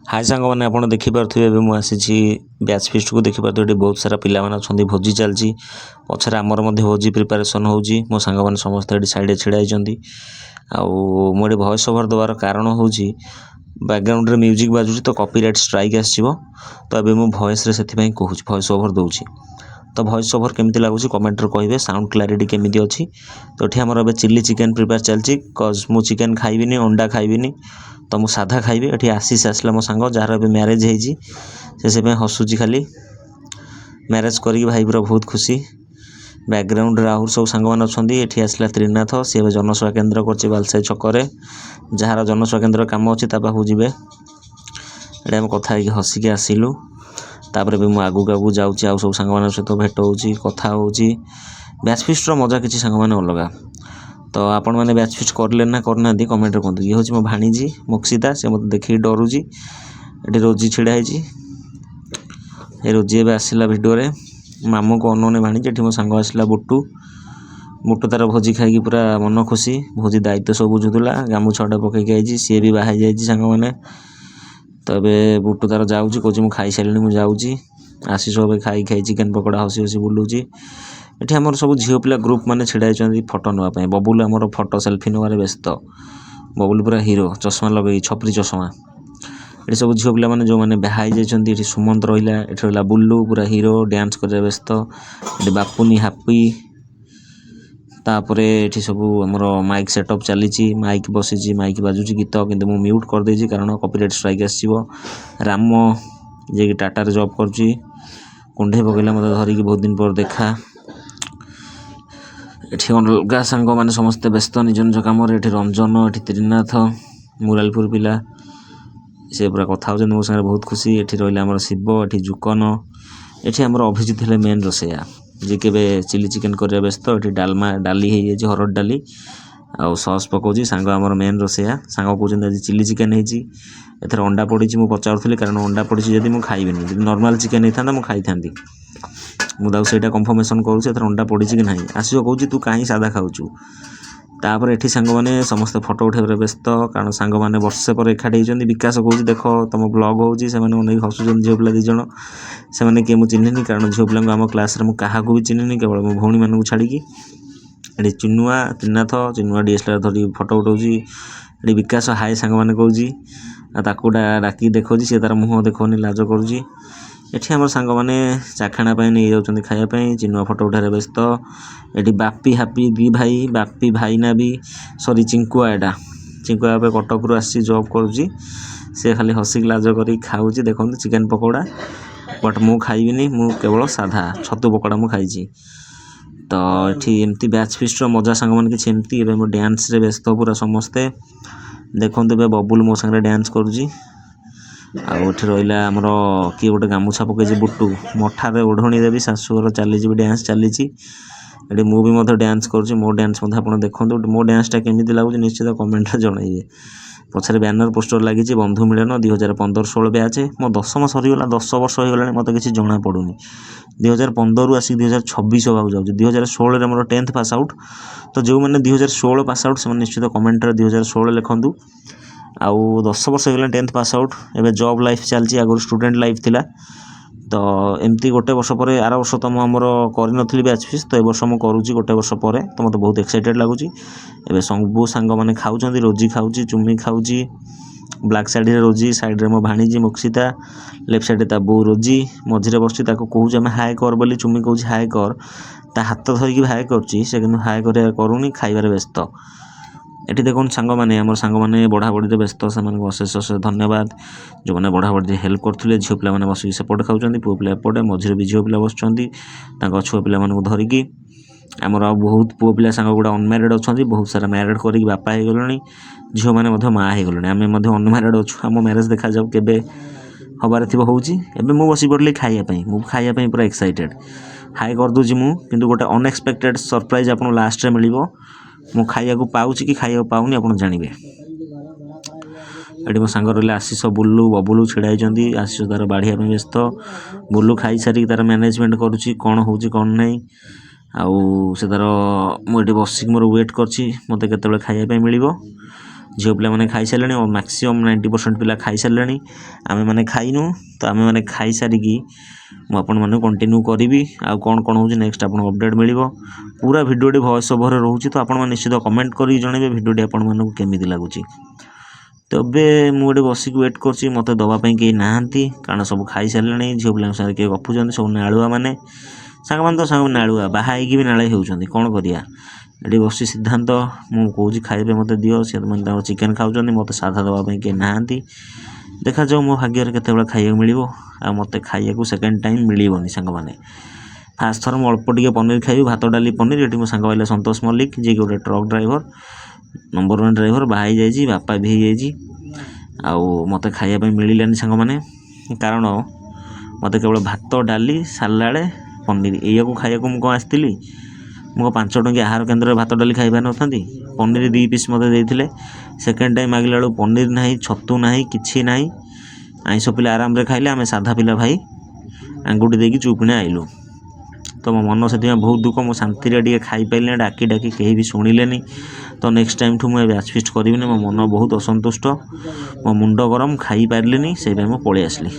हाय सांग मैंने आप देखिपे मुझे बैच फिस्ट को देखिपे ये बहुत सारा पिला अच्छा भोजी चलती पचर आमर भोजी प्रिपेरेसन हो मो सांग मैंने समस्त साइड छिड़ाई मुझे वॉइस ओवर देवार कारण हूँ बैकग्राउंड रे म्यूजिक बाजुची तो कॉपीराइट स्ट्राइक आसो तो अभी मु वॉइस रे से कहूँ वॉइस ओवर दूसरी तो वॉइस ओवर केमती लगुच कमेंट रे कहे साउंड क्लारिटी केमी अच्छी तो ये आमर चिल्ली चिकेन प्रिपेयर चलती कज मु चिकेन खाइबिनी अंडा खाइबिनी तो मु साधा खाइबी ये आशीष आसला मो सांग जार ए म्यारेज हो हसुची खाली मैरेज करी भाई पूरा बहुत खुशी बैकग्राउंड आहु सब सांग मैंने अच्छा ये आसला त्रिनाथ सी जनसेवा केन्द्र कर बालसाई छकरे जार जनसेवा केन्द्र कम अच्छी पाखु जी ये आम कथा हसिकी आसिलु तापर भी मुझे आगू आगू जाऊँगी आउ सब सांग सहित भेट हो कथा हो बैच फिस्टर मजा किसी सांग मैंने अलग तो आपण मैंने बैच फिस्ट करले ना करना कमेंट कहतु ये हूँ मो भाणीजी मोक्षिता से मत देखिए डरुची ये रोजी छिड़ा ये रोजी एवं आसला भिडियो मामू को अनौने भाणीजी ये मो सांग आसला बुटू बुटू तार भोजी खाई पूरा मन खुशी भोजी दायित्व सब बुझुला गामुछाटा पकईक आई सी भी बाहर जाइए सांग मैंने तो ये बुटू तार जाऊँगी कौच मुझे खाई सारे मुझे जाऊँगी आशीष अब खाई खाई चिकेन पकोड़ा हसी हसी बुलूची ये आमर सब झील पिला ग्रुप मैंने छिड़ाई फटो नापी बबुल आमर फटो सेल्फी नबार व्यस्त बबुल पूरा हीरो चश्मा लगे छपरी चश्मा ये सब झील पिला जो मैंने बाहर जाइए सुमंत रहा ये रहा बुल्लू पूरा हीरो डांस कर व्यस्त ये बापुनी हापी तापर ये सब आमर माइक सेटअप चली माइक बसी माइक बाजुची गीत किंतु मु म्यूट कर देछि कारण कॉपीराइट स्ट्राइक आसो राम जे कि टाटा जॉब करुँची कुंडे पकईला मत धरिकी बहुत दिन पर देखा ये अलग सांग मैंने समस्ते व्यस्त निज निज कम ये रंजन ये त्रिनाथ मुरालपुर पिला से पूरा कथा हो मो साथ बहुत खुशी ये रहा आम शिव ये जुकन ये आम अभिजित है मेन रोसैया जी के चिली चिकेन कर व्यस्त ये डालमा डाली हो हरड़ डाली आउ सस पकाउची सांग आमर मेन रोसैया सांग कहते आज चिली चिकेन होती एथर अंडा पड़ी मुझे पचारूली कारण अंडा पड़ी जब मुझे खाइबिनी जब नॉर्मल चिकेन होता मुझे खाई था मुझे कन्फर्मेशन करुँच अंडा पड़ी कि ना आसो कौच तू कहीं सादा खाऊचु तापर ये सांग मैंने समस्त फटो उठाइबार व्यस्त कारण सांग मैंने वर्षे पर एकाठी होती विकास कौच देख तुम ब्लॉग होती हसुन झील पिला दिज से किए मुझे चिन्हनी कारण झील पिला आम क्लास क्या भी चिन्हनी केवल मो भौणी मानू छाड़ी ये चिनुआ त्रिनाथ चिनुआ डीएसएलआर धरी फटो उठाऊँगी ये विकास हाय सांग मैंने कौच डाकी देखा सी तार मुँह देखनी लाज करुँची ये आम सांग मैंने चाखाणा नहीं जाऊँ खायापी चिनुआ फटो उठार व्यस्त ये बापी हापी दी भाई बापी भाईना भी सॉरी चिंकुआ एटा चिंकुआ कटक रू आसी जॉब करुँची से खाली हसिक लाज कर खाऊँ देखो चिकेन पकोड़ा बट मु खाइबिनी मु केवल साधा छतु पकोड़ा मु खाई तो ये एमती बैच फिस्टर मजा सांग मैंने किसी एमती डांस रे व्यस्त पूरा समस्ते देखो बबुल मो सागर डांस करुँची आठ रहा आमर किए गोटे गामुछा पकई बुटू मठारे ओढ़णी देवी शाशुघर चली डांस चली ये मुझे डांस करुँची मो डांस आप देखो मो डांसटा केमी लगुच निश्चित कमेंट जनइबे पछे बैनर पोस्टर लगी बंधु मिलन 2015-16 बैच मो 10वीं सरीगला 10 वर्ष हो गला मत कि जना पड़ूनी 2015 रु आसिक 2026 होगा जाऊँगी 2016 मोर 10th पास आउट तो जो मैंने 2016 पास आउट से निश्चित कमेंट 2016 लिखु आउ 10 वर्ष हो 10th पास आउट एवं जॉब लाइफ चलती आगुरी स्टूडेंट लाइफ थिला तो एमती गोटे वर्ष पर आर वर्ष तो मुझे करी बैच फिस्ट तो ये वर्ष मुझे करुँची गोटे वर्ष पर तो मतलब बहुत एक्साइटेड लगुच एवं सब सांग मैंने खाऊँ रोजी खाऊँ चुमी खाऊँ ब्लैक साइड रे रोजी साइड रे मो भाणीजी मोक्षिता लेफ्ट साइड ता बो रोजी मझे बस कहूँ आम हाय कर बोली चुमी कहूँ हाय कर ता हाथ धरिकी हाय करुँची से कि हाय करूनी खाइबार व्यस्त ये देखो सांग मैंने आम सांग मैंने बढ़ा बढ़ी व्यस्त से अशेष अशेष धन्यवाद जो मैंने बढ़ा बढ़ी हेल्प करते झील पिला बस सेपटे खाऊँ पुओ पिला एपटे मझे भी झील पिला बस छुआ पिला धरिकी आमर बहुत पुओ पिला सांग गुड़ा अनम्यारिड अच्छा बहुत सारा म्यारिड कर बापा हो गले झील मैंने माँ हो गले आम अनम्यारिड अच्छु आम म्यारेज देखा जाऊ के हबार थी मुझे बस पड़ी खायापी मुझे खायापी पूरा एक्साइटेड हाई करदे मुझे गोटे अनएक्सपेक्टेड सरप्राइज आप लास्ट में मिल मु खाया पाऊँ कि खाया पाऊनी आप जानवे ये मो सांग रहा आशीष बुल्लू बबुलू छिड़ाई आशीष तार बाढ़िया व्यस्त बुल्लू खाई सारी तार मैनेजमेंट करुँची कौन हो कौन नहीं आउ से तार मुझे बसिक मोर वेट कर मत के खायापी मिल झील पिला मैंने खाई सारे और मैक्सीमम 90% पिला खाई सारे आम मैंने खाइनु तो आम मैंने खाई सारिकी मुझे कंटिन्यू करी आउ कौन कौन हो नेक्स्ट आपको अपडेट मिल पूरा भिडियोटी वॉइस ओवर रोचे तो आप निश्चित कमेंट कर जनइबे भिडियोटी आपको केमी लगुच तबे मुझे बसिक वेट कर मत दवापाई कहीं नहांती कारण सब खाई सारे झील पिला साथ किए गपुच्च सब नालुआ मैंने सांग मैंने तो सांग नालुआ बाहा भी नाले होती कौन करिया ये बस सिद्धांत मुझे खाइबे मत दियो सी मैंने चिकेन खाऊँ मत साधा दवापाई कहीं नहांती देखा जाऊ मो भाग्य केत खाइबा मिल मत खाइबा सेकेंड टाइम मिलनी सांग मैंने फास्ट थर अल्प टे पनीर खाइबी भात डाली पनीर ये मो सांग पाइले संतोष मल्लिक जी गोटे ट्रक ड्राइवर नंबर 1 ड्राइवर बाहई जाइए बापा भी हो जाइए आउ मत खाइबा मिलानी सांग मैंने कारण मत केवल भात डाली सालाड पनीर या खाइबा मुझे कौन आसती मुझे 5 टंकिया आहार केन्द्र में भात डाली खाई पार नी पनीर 2 पीस मत देते सेकेंड टाइम मागिला बेलू पनीर ना छतु ना कि ना आईष पिला आराम से खाइले आम साधा पिला भाई आंगुठी देकी चुपिने आइलु तो मो मन से बहुत दुख मो शांति टे खाई पारे डाकी डाकी कहीं भी शुणिले तो नेक्स्ट टाइम ठू मुझे बैचफिस्ट करी मो मन बहुत असंतुष्ट मो मुंड गरम खाई पारे से मुझे पलि आसली।